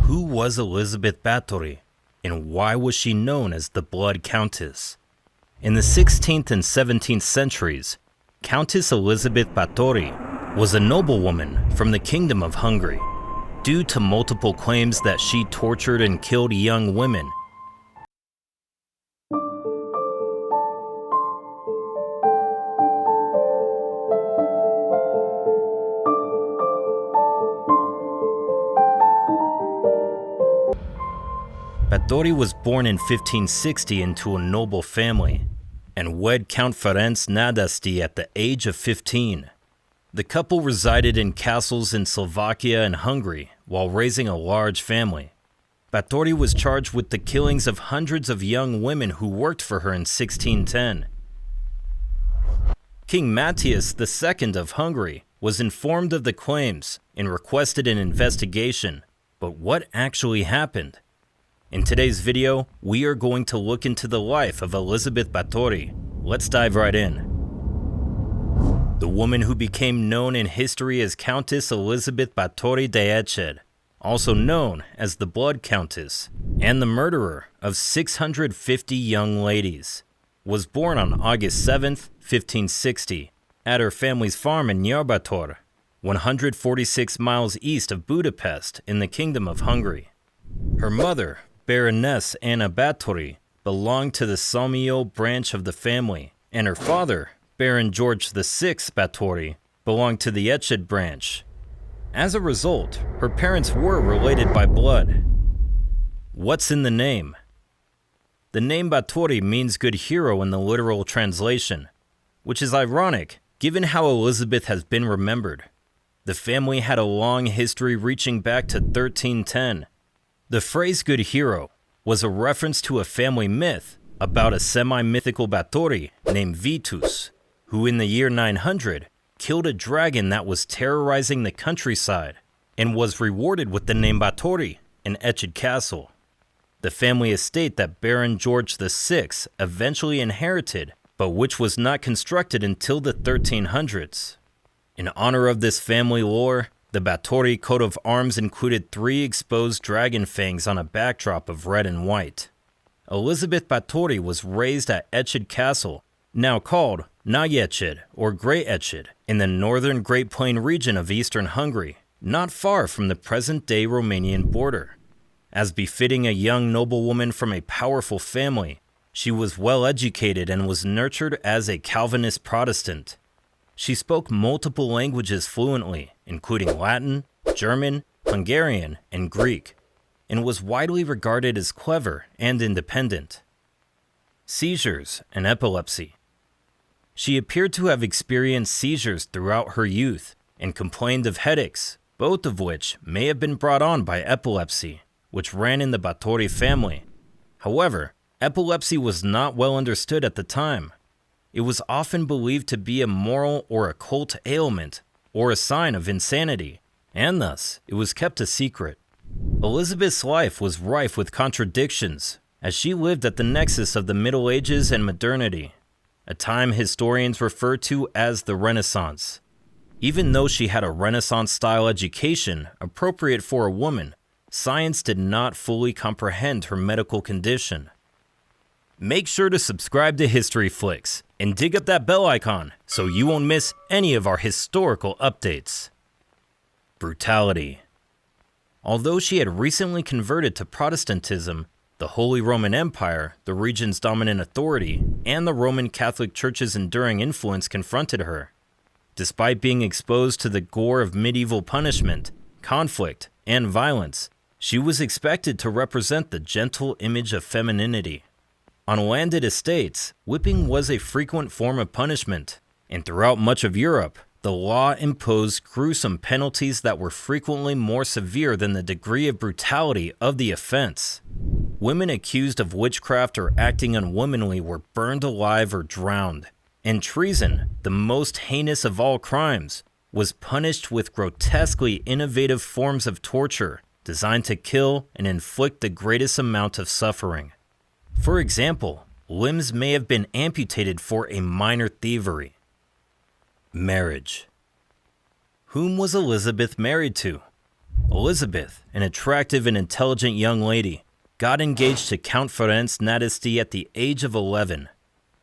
Who was Elizabeth Bathory, and why was she known as the Blood Countess? In the 16th and 17th centuries, Countess Elizabeth Bathory was a noblewoman from the Kingdom of Hungary. Due to multiple claims that she tortured and killed young women, Bathory was born in 1560 into a noble family and wed Count Ferenc Nadasdy at the age of 15. The couple resided in castles in Slovakia and Hungary while raising a large family. Bathory was charged with the killings of hundreds of young women who worked for her in 1610. King Matthias II of Hungary was informed of the claims and requested an investigation. But what actually happened? In today's video, we are going to look into the life of Elizabeth Bathory. Let's dive right in. The woman who became known in history as Countess Elizabeth Bathory de Eched, also known as the Blood Countess, and the murderer of 650 young ladies, was born on August 7, 1560, at her family's farm in Nyarbator, 146 miles east of Budapest in the Kingdom of Hungary. Her mother, Baroness Anna Bathory, belonged to the Salmiel branch of the family, and her father, Baron George VI Bathory, belonged to the Eched branch. As a result, her parents were related by blood. What's in the name? The name Bathory means good hero in the literal translation, which is ironic given how Elizabeth has been remembered. The family had a long history reaching back to 1310. The phrase good hero was a reference to a family myth about a semi-mythical Bathory named Vitus, who in the year 900 killed a dragon that was terrorizing the countryside and was rewarded with the name Bathory in Eched Castle. The family estate that Baron George VI eventually inherited, but which was not constructed until the 1300s. In honor of this family lore, the Bathory coat of arms included 3 exposed dragon fangs on a backdrop of red and white. Elizabeth Bathory was raised at Eched Castle, now called Nagy Eched or Great Eched, in the northern Great Plain region of eastern Hungary, not far from the present-day Romanian border. As befitting a young noblewoman from a powerful family, she was well educated and was nurtured as a Calvinist Protestant. She spoke multiple languages fluently, including Latin, German, Hungarian, and Greek, and was widely regarded as clever and independent. Seizures and epilepsy. She appeared to have experienced seizures throughout her youth and complained of headaches, both of which may have been brought on by epilepsy, which ran in the Bathory family. However, epilepsy was not well understood at the time. It was often believed to be a moral or occult ailment or a sign of insanity, and thus it was kept a secret. Elizabeth's life was rife with contradictions, as she lived at the nexus of the Middle Ages and modernity, a time historians refer to as the Renaissance. Even though she had a Renaissance-style education appropriate for a woman, science did not fully comprehend her medical condition. Make sure to subscribe to History Flicks and dig up that bell icon so you won't miss any of our historical updates. Brutality. Although she had recently converted to Protestantism, the Holy Roman Empire, the region's dominant authority, and the Roman Catholic Church's enduring influence confronted her. Despite being exposed to the gore of medieval punishment, conflict, and violence, she was expected to represent the gentle image of femininity. On landed estates, whipping was a frequent form of punishment, and throughout much of Europe, the law imposed gruesome penalties that were frequently more severe than the degree of brutality of the offense. Women accused of witchcraft or acting unwomanly were burned alive or drowned, and treason, the most heinous of all crimes, was punished with grotesquely innovative forms of torture designed to kill and inflict the greatest amount of suffering. For example, limbs may have been amputated for a minor thievery. Marriage. Whom was Elizabeth married to? Elizabeth, an attractive and intelligent young lady, got engaged to Count Ferenc Nadesti at the age of 11.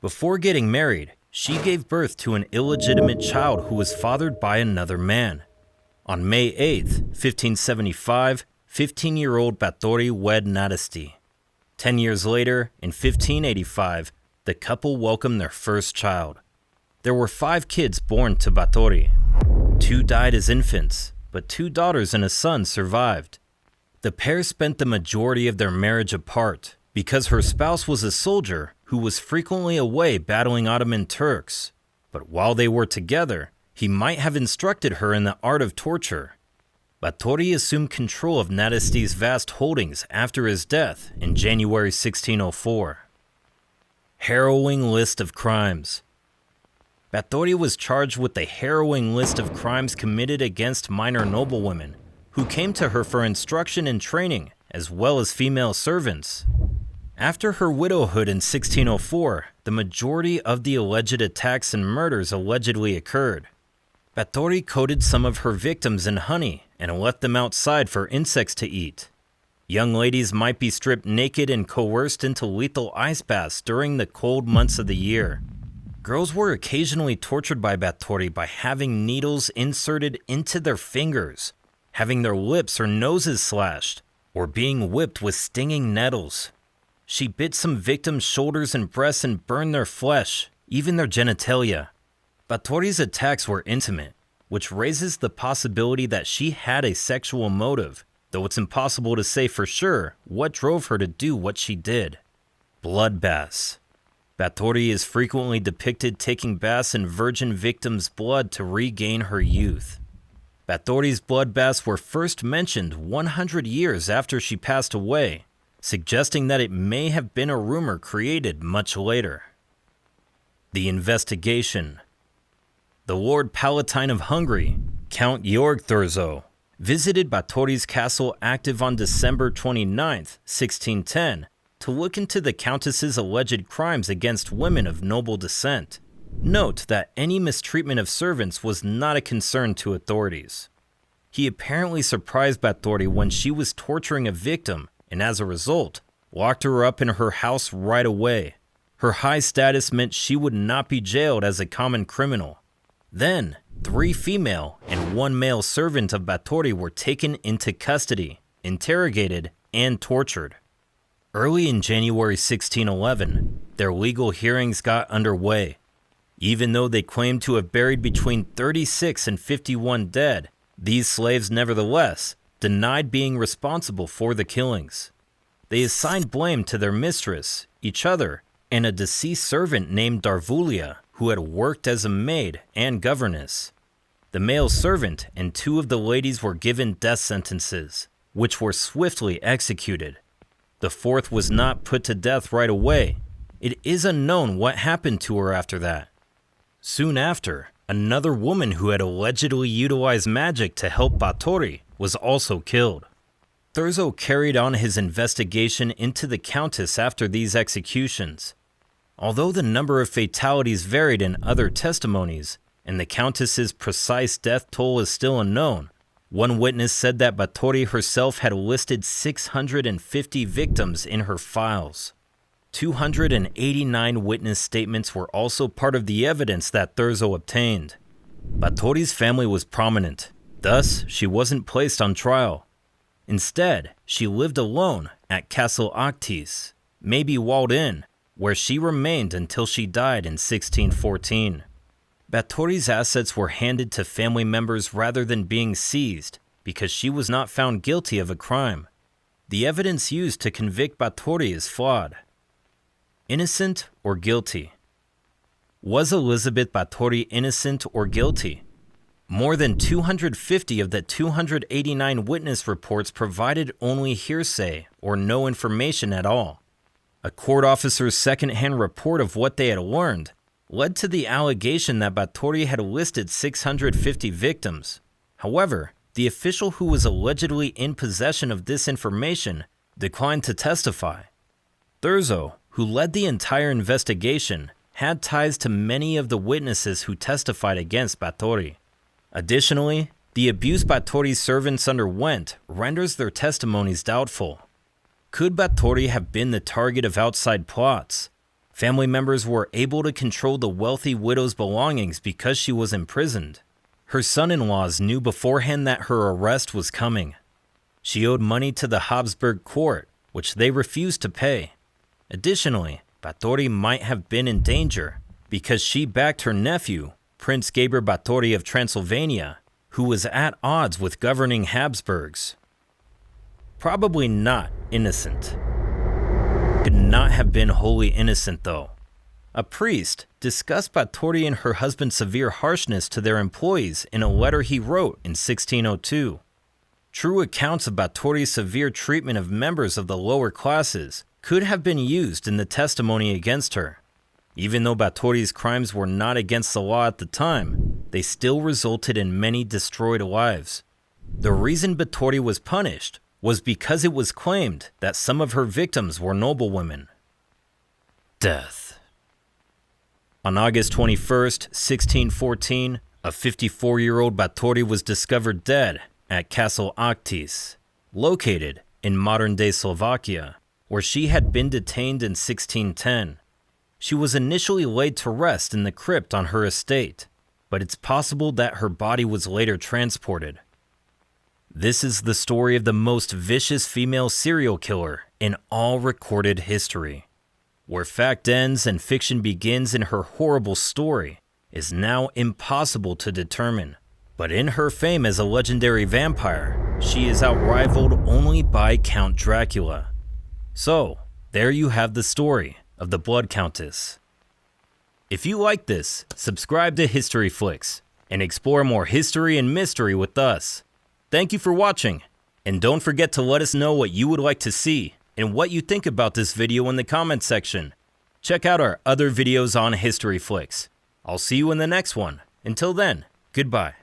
Before getting married, she gave birth to an illegitimate child who was fathered by another man. On May 8, 1575, 15-year-old Bathory wed Nadesti. 10 years later, in 1585, the couple welcomed their first child. There were 5 kids born to Bathory. 2 died as infants, but 2 daughters and a son survived. The pair spent the majority of their marriage apart because her spouse was a soldier who was frequently away battling Ottoman Turks. But while they were together, he might have instructed her in the art of torture. Bathory assumed control of Nadesti's vast holdings after his death in January 1604. Harrowing list of crimes. Bathory was charged with a harrowing list of crimes committed against minor noblewomen who came to her for instruction and training, as well as female servants. After her widowhood in 1604, the majority of the alleged attacks and murders allegedly occurred. Bathory coated some of her victims in honey and left them outside for insects to eat. Young ladies might be stripped naked and coerced into lethal ice baths during the cold months of the year. Girls were occasionally tortured by Bathory by having needles inserted into their fingers, having their lips or noses slashed, or being whipped with stinging nettles. She bit some victims' shoulders and breasts and burned their flesh, even their genitalia. Bathory's attacks were intimate, which raises the possibility that she had a sexual motive, though it's impossible to say for sure what drove her to do what she did. Bloodbaths. Bathory is frequently depicted taking baths in virgin victims' blood to regain her youth. Bathory's bloodbaths were first mentioned 100 years after she passed away, suggesting that it may have been a rumor created much later. The investigation. The Lord Palatine of Hungary, Count Georg Thurzo, visited Bathory's castle active on December 29, 1610, to look into the Countess's alleged crimes against women of noble descent. Note that any mistreatment of servants was not a concern to authorities. He apparently surprised Bathory when she was torturing a victim and as a result, locked her up in her house right away. Her high status meant she would not be jailed as a common criminal. Then, 3 female and 1 male servant of Bathory were taken into custody, interrogated, and tortured. Early in January 1611, their legal hearings got underway. Even though they claimed to have buried between 36 and 51 dead, these slaves nevertheless denied being responsible for the killings. They assigned blame to their mistress, each other, and a deceased servant named Darvulia, who had worked as a maid and governess. The male servant and 2 of the ladies were given death sentences, which were swiftly executed. The 4th was not put to death right away. It is unknown what happened to her after that. Soon after, another woman who had allegedly utilized magic to help Bathory was also killed. Thurzo carried on his investigation into the Countess after these executions. Although the number of fatalities varied in other testimonies, and the Countess's precise death toll is still unknown, one witness said that Bathory herself had listed 650 victims in her files. 289 witness statements were also part of the evidence that Thurzo obtained. Bathory's family was prominent, thus she wasn't placed on trial. Instead, she lived alone at Castle Actis, maybe walled in, where she remained until she died in 1614. Bathory's assets were handed to family members rather than being seized because she was not found guilty of a crime. The evidence used to convict Bathory is flawed. Innocent or guilty? Was Elizabeth Bathory innocent or guilty? More than 250 of the 289 witness reports provided only hearsay or no information at all. A court officer's second-hand report of what they had learned led to the allegation that Bathory had listed 650 victims. However, the official who was allegedly in possession of this information declined to testify. Thurzo, who led the entire investigation, had ties to many of the witnesses who testified against Bathory. Additionally, The abuse Bathory's servants underwent renders their testimonies doubtful. Could Bathory have been the target of outside plots? Family members were able to control the wealthy widow's belongings because she was imprisoned. Her son-in-laws knew beforehand that her arrest was coming. She owed money to the Habsburg court, which they refused to pay. Additionally, Bathory might have been in danger because she backed her nephew, Prince Gabriel Bathory of Transylvania, who was at odds with governing Habsburgs. Probably not innocent. Could not have been wholly innocent though. A priest discussed Bathory and her husband's severe harshness to their employees in a letter he wrote in 1602. True accounts of Bathory's severe treatment of members of the lower classes could have been used in the testimony against her. Even though Bathory's crimes were not against the law at the time, they still resulted in many destroyed lives. The reason Bathory was punished was because it was claimed that some of her victims were noblewomen. Death. On August 21st, 1614, a 54-year-old Bathory was discovered dead at Castle Actis, located in modern-day Slovakia, where she had been detained in 1610. She was initially laid to rest in the crypt on her estate, but it's possible that her body was later transported. This is the story of the most vicious female serial killer in all recorded history. Where fact ends and fiction begins in her horrible story is now impossible to determine. But in her fame as a legendary vampire, she is outrivaled only by Count Dracula. So, there you have the story of the Blood Countess. If you like this, subscribe to History Flicks and explore more history and mystery with us. Thank you for watching, and don't forget to let us know what you would like to see and what you think about this video in the comment section. Check out our other videos on History Flicks. I'll see you in the next one. Until then, goodbye.